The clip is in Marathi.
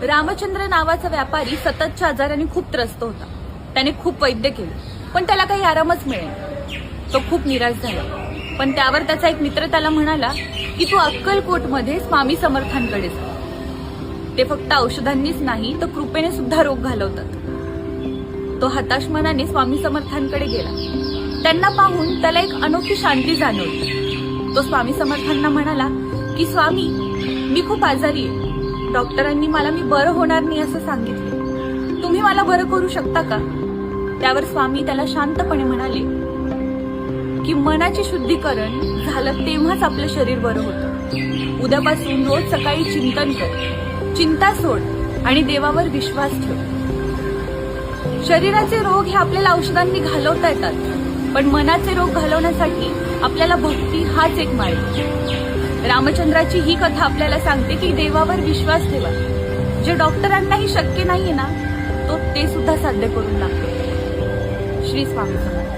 रामचंद्र नावाचा व्यापारी सततच्या आजाराने खूप त्रस्त होता. त्याने खूप वैद्य केले पण त्याला काही आरामच मिळेना. तो खूप निराश झाला. पण त्यावर त्याचा एक मित्र त्याला म्हणाला की तू अक्कलकोटमध्ये स्वामी समर्थांकडे जा. ते फक्त औषधांनीच नाही तर कृपेने सुद्धा रोग घालवतात. तो हताश मनाने स्वामी समर्थांकडे गेला. त्यांना पाहून त्याला एक अनोखी शांती जाणवली. तो स्वामी समर्थांना म्हणाला की स्वामी, मी खूप आजारी आहे. डॉक्टरांनी मला मी बरं होणार नाही असं सांगितले. तुम्ही मला बरं करू शकता का? त्यावर स्वामी त्याला शांतपणे म्हणाले की मनाचे शुद्धीकरण झालं तेव्हाच आपलं शरीर बरं होतं. उद्यापासून रोज सकाळी चिंतन कर, चिंता सोड आणि देवावर विश्वास ठेव. शरीराचे रोग हे आपल्याला औषधांनी घालवता येतात पण मनाचे रोग घालवण्यासाठी आपल्याला भक्ती हाच एक मार्ग. रामचंद्राची ही कथा आपल्याला सांगते की देवावर विश्वास ठेवा. जे डॉक्टरांनाही शक्य नाहीये ना, तो ते सुद्धा साध्य करून दाखवतो. श्री स्वामी समर्थ.